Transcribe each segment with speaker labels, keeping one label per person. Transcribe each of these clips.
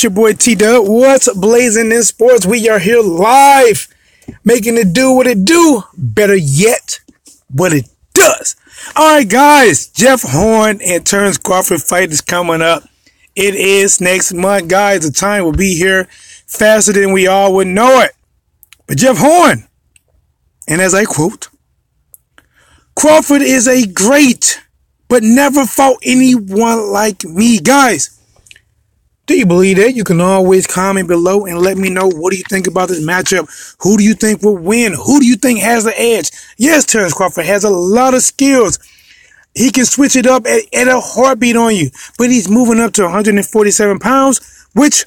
Speaker 1: It's your boy T-Dub. What's blazing in sports? We are here live, making it do what it do. Better yet, what it does. All right, guys. Jeff Horn and Terence Crawford fight is coming up. It is next month, guys. The time will be here faster than we all would know it. But Jeff Horn, and as I quote, Crawford is a great, but never fought anyone like me. Guys, do you believe that? You can always comment below and let me know, what do you think about this matchup? Who do you think will win? Who do you think has the edge? Yes, Terence Crawford has a lot of skills. He can switch it up at a heartbeat on you. But he's moving up to 147 pounds, which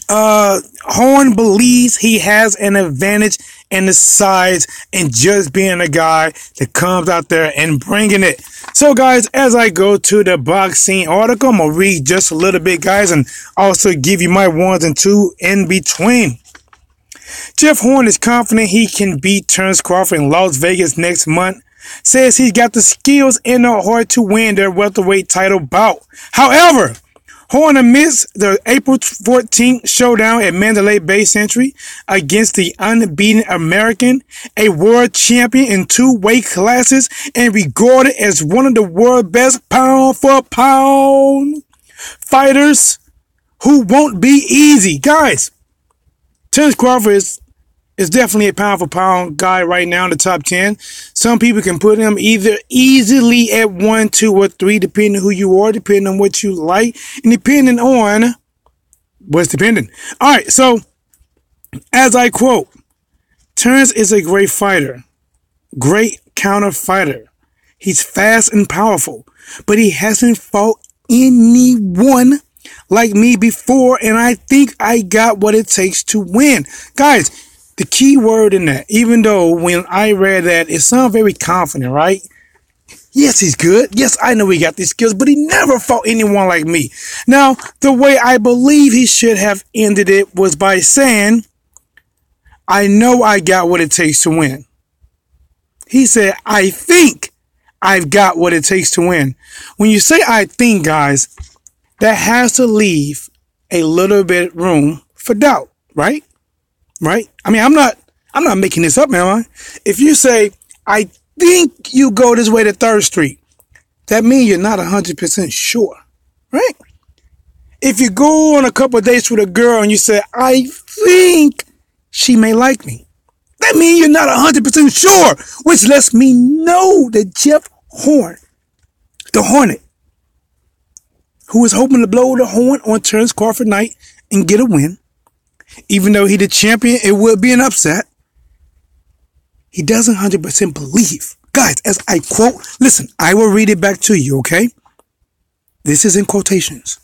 Speaker 1: Horn believes he has an advantage in the size and just being a guy that comes out there and bringing it. So, guys, as I go to the boxing article, I'm going to read just a little bit, guys, and also give you my ones and two in between. Jeff Horn is confident he can beat Terence Crawford in Las Vegas next month. Says he's got the skills and the heart to win their welterweight title bout. However, Horn admits the April 14th showdown at Mandalay Bay Century against the unbeaten American, a world champion in two weight classes and regarded as one of the world's best pound-for-pound fighters, who won't be easy. Guys, Terence Crawford is definitely a pound-for-pound guy right now in the top 10. Some people can put him either easily at 1, 2, or 3, depending on who you are, depending on what you like, and depending on what's dependent. All right, so as I quote, Terence is a great fighter, great counter fighter. He's fast and powerful, but he hasn't fought anyone like me before, and I think I got what it takes to win. Guys, the key word in that, even though when I read that, it sounded very confident, right? Yes, he's good. Yes, I know he got these skills, but he never fought anyone like me. Now, the way I believe he should have ended it was by saying, I know I got what it takes to win. He said, I think I've got what it takes to win. When you say I think, guys, that has to leave a little bit room for doubt, right? Right? I mean, I'm not making this up, man. If you say, I think you go this way to 3rd Street, that means you're not 100% sure, right? If you go on a couple of dates with a girl and you say, I think she may like me, that means you're not 100% sure, which lets me know that Jeff Horn, the Hornet, who is hoping to blow the horn on Terence Crawford night and get a win, even though he's the champion, it would be an upset. He doesn't 100% believe. Guys, as I quote, listen, I will read it back to you, okay? This is in quotations.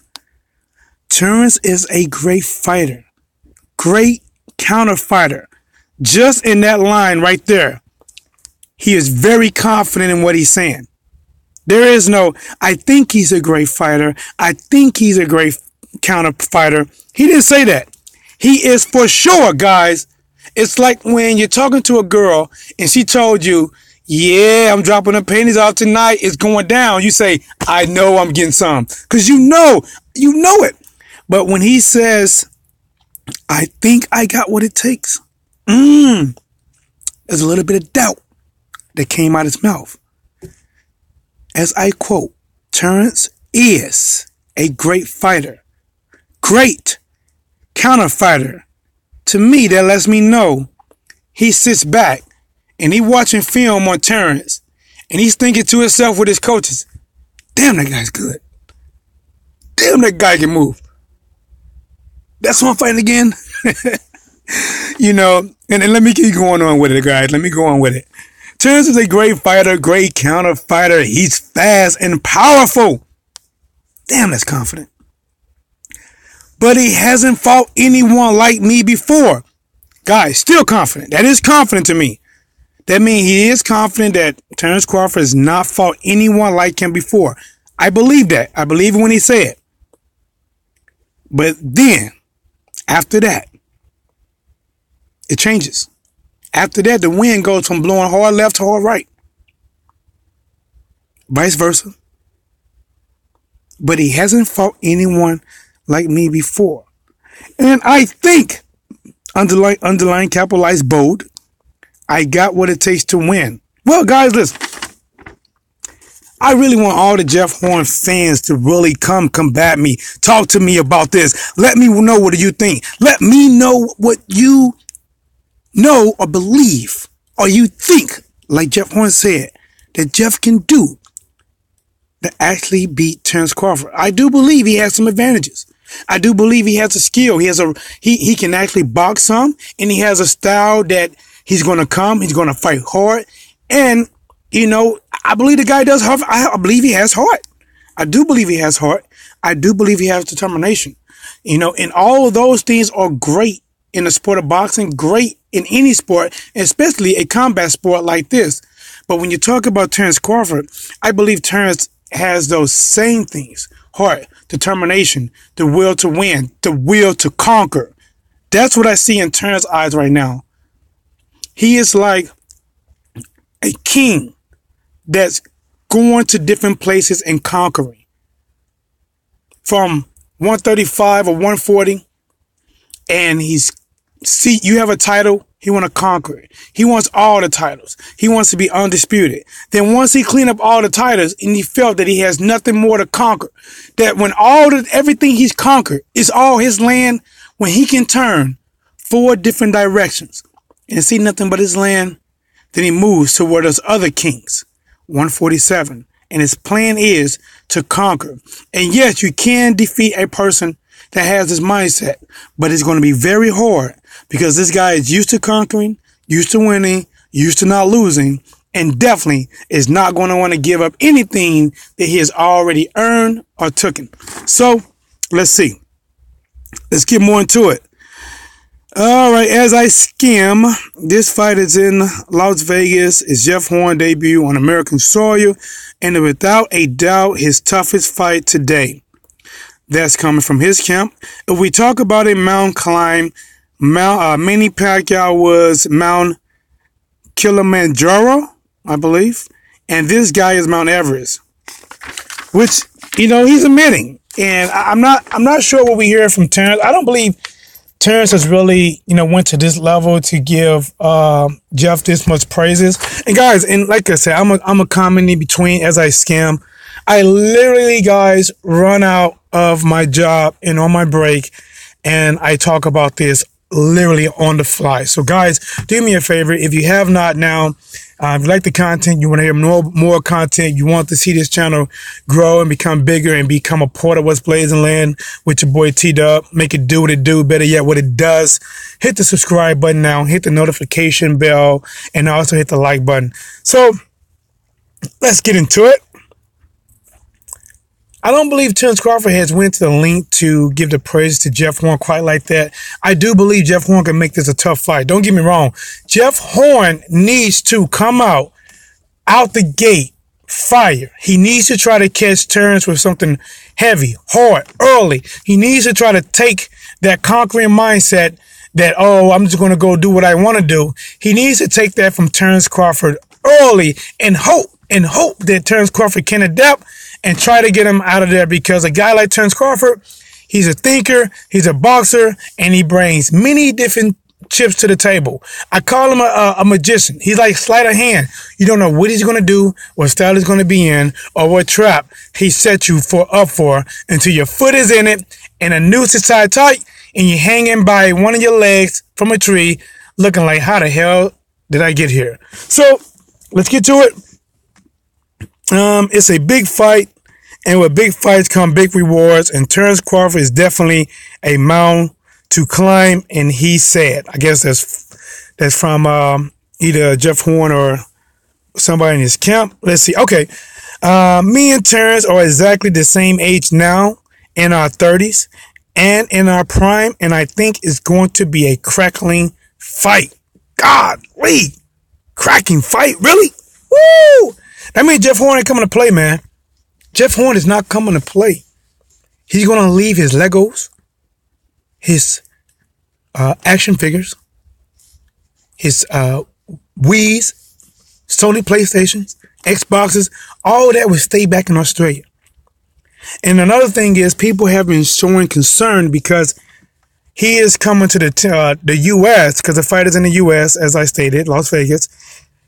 Speaker 1: Terence is a great fighter, great counter fighter. Just in that line right there, he is very confident in what he's saying. There is no, I think he's a great fighter. I think he's a great counter fighter. He didn't say that. He is for sure, guys. It's like when you're talking to a girl and she told you, yeah, I'm dropping the panties off tonight. It's going down. You say, I know I'm getting some. Because you know it. But when he says, I think I got what it takes, there's a little bit of doubt that came out of his mouth. As I quote, Terence is a great fighter. Great counter fighter. To me, that lets me know he sits back and he watching film on Terence and he's thinking to himself with his coaches, damn, that guy's good. Damn, that guy can move. That's why I'm fighting again. You know, and let me keep going on with it, guys. Let me go on with it. Terence is a great fighter, great counter fighter. He's fast and powerful. Damn, that's confident. But he hasn't fought anyone like me before. Guys, still confident. That is confident to me. That means he is confident that Terence Crawford has not fought anyone like him before. I believe that. I believe it when he said it. But then, after that, it changes. After that, the wind goes from blowing hard left to hard right. Vice versa. But he hasn't fought anyone like me before. And I think, underline, capitalized, bold, I got what it takes to win. Well, guys, listen. I really want all the Jeff Horn fans to really come combat me. Talk to me about this. Let me know what do you think. Let me know what you know or believe or you think, like Jeff Horn said, that Jeff can do to actually beat Terence Crawford. I do believe he has some advantages. I do believe he has a skill. He can actually box some, and he has a style that he's going to fight hard. And, you know, I believe the guy does have, I believe he has heart. I do believe he has heart. I do believe he has determination. You know, and all of those things are great in the sport of boxing, great in any sport, especially a combat sport like this. But when you talk about Terence Crawford, I believe Terence has those same things: heart, determination, the will to win, the will to conquer. That's what I see in Terence's eyes right now. He is like a king that's going to different places and conquering. From 135 or 140, and you have a title, he want to conquer it. He wants all the titles. He wants to be undisputed. Then once he cleaned up all the titles and he felt that he has nothing more to conquer, that when everything he's conquered is all his land, when he can turn 4 different directions and see nothing but his land, then he moves toward those other kings, 147. And his plan is to conquer. And yes, you can defeat a person that has this mindset, but it's going to be very hard because this guy is used to conquering, used to winning, used to not losing, and definitely is not going to want to give up anything that he has already earned or taken. So let's see. Let's get more into it. All right, as I skim, this fight is in Las Vegas. It's Jeff Horn debut on American soil, and without a doubt, his toughest fight today. That's coming from his camp. If we talk about a mountain climb, Manny Pacquiao was Mount Kilimanjaro, I believe, and this guy is Mount Everest, which, you know, he's admitting. And I'm not sure what we hear from Terence. I don't believe Terence has really, you know, went to this level to give Jeff this much praises. And guys, and like I said, I'm a comment in between as I skim. I literally, guys, run out of my job and on my break, and I talk about this literally on the fly. So guys, do me a favor. If you have not now, if you like the content, you want to hear more content, you want to see this channel grow and become bigger and become a part of what's blazing land with your boy T-Dub, make it do what it do, better yet what it does, hit the subscribe button now, hit the notification bell, and also hit the like button. So let's get into it. I don't believe Terence Crawford has went to the link to give the praise to Jeff Horn quite like that. I do believe Jeff Horn can make this a tough fight. Don't get me wrong. Jeff Horn needs to come out the gate, fire. He needs to try to catch Terence with something heavy, hard, early. He needs to try to take that conquering mindset that, oh, I'm just going to go do what I want to do. He needs to take that from Terence Crawford early and hope that Terence Crawford can adapt and try to get him out of there, because a guy like Terence Crawford, he's a thinker, he's a boxer, and he brings many different chips to the table. I call him a magician. He's like sleight of hand. You don't know what he's going to do, what style he's going to be in, or what trap he set you up for until your foot is in it and a noose is tied tight and you're hanging by one of your legs from a tree looking like, how the hell did I get here? So let's get to it. It's a big fight, and with big fights come big rewards, and Terence Crawford is definitely a mountain to climb, and he said, I guess that's from either Jeff Horn or somebody in his camp. Let's see. Okay. Me and Terence are exactly the same age now, in our 30s and in our prime, and I think it's going to be a crackling fight. Golly, cracking fight, really? Woo! That means Jeff Horn ain't coming to play, man. Jeff Horn is not coming to play. He's going to leave his Legos, his action figures, his Wii's, Sony PlayStations, Xboxes, all that will stay back in Australia. And another thing is, people have been showing concern because he is coming to the U.S. because the fight is in the U.S., as I stated, Las Vegas.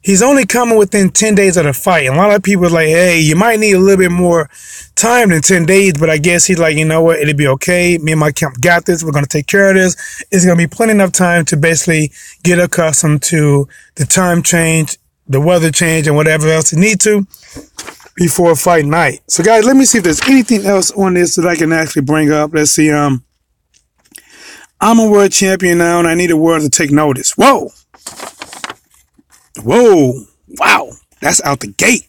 Speaker 1: He's only coming within 10 days of the fight. And a lot of people are like, hey, you might need a little bit more time than 10 days. But I guess he's like, you know what? It'll be okay. Me and my camp got this. We're going to take care of this. It's going to be plenty enough time to basically get accustomed to the time change, the weather change, and whatever else you need to before fight night. So, guys, let me see if there's anything else on this that I can actually bring up. Let's see. I'm a world champion now, and I need a world to take notice. Whoa. Whoa, wow, that's out the gate.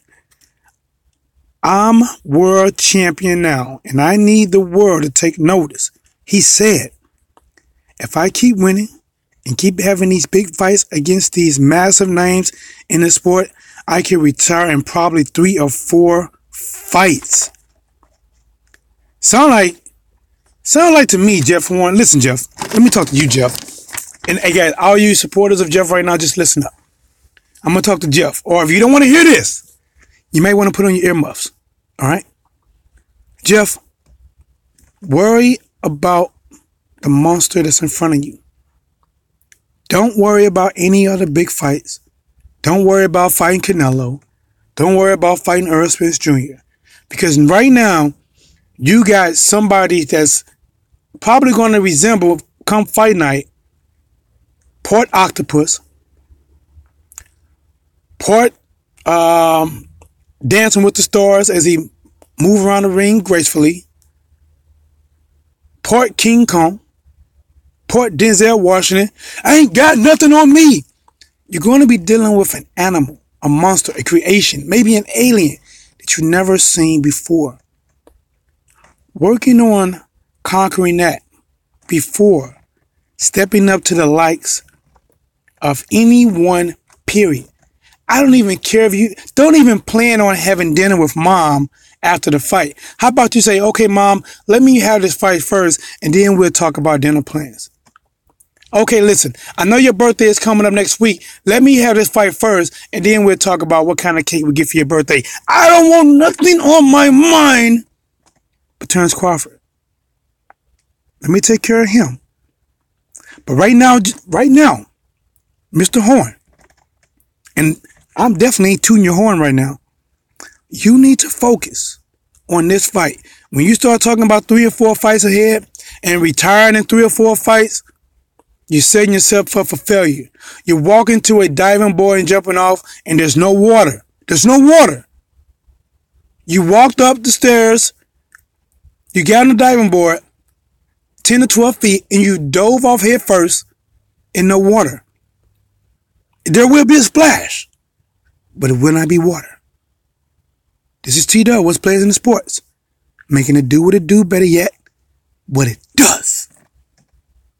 Speaker 1: I'm world champion now, and I need the world to take notice. He said, if I keep winning and keep having these big fights against these massive names in the sport, I can retire in probably 3 or 4 fights. Sound like to me, Jeff Warren. Listen, Jeff, let me talk to you, Jeff. And hey, guys, all you supporters of Jeff right now, just listen up. I'm going to talk to Jeff. Or if you don't want to hear this, you may want to put on your earmuffs. All right? Jeff, worry about the monster that's in front of you. Don't worry about any other big fights. Don't worry about fighting Canelo. Don't worry about fighting Earl Spence Jr. Because right now, you got somebody that's probably going to resemble, come fight night, Port Octopus, Port Dancing with the Stars as he move around the ring gracefully, Port King Kong, Port Denzel Washington. I ain't got nothing on me. You're going to be dealing with an animal, a monster, a creation, maybe an alien that you've never seen before. Working on conquering that before stepping up to the likes of anyone, period. I don't even care if you don't even plan on having dinner with mom after the fight. How about you say, okay, mom, let me have this fight first and then we'll talk about dinner plans. Okay, listen, I know your birthday is coming up next week. Let me have this fight first and then we'll talk about what kind of cake we get for your birthday. I don't want nothing on my mind but Terence Crawford. Let me take care of him. But right now, Mr. Horn, and I'm definitely tooting your horn right now. You need to focus on this fight. When you start talking about 3 or 4 fights ahead and retiring in 3 or 4 fights, you're setting yourself up for failure. You're walking to a diving board and jumping off and there's no water. There's no water. You walked up the stairs, you got on the diving board, 10 to 12 feet, and you dove off head first in no water. There will be a splash, but it will not be water. This is T-Dub, what's players in the sports. Making it do what it do, better yet, what it does.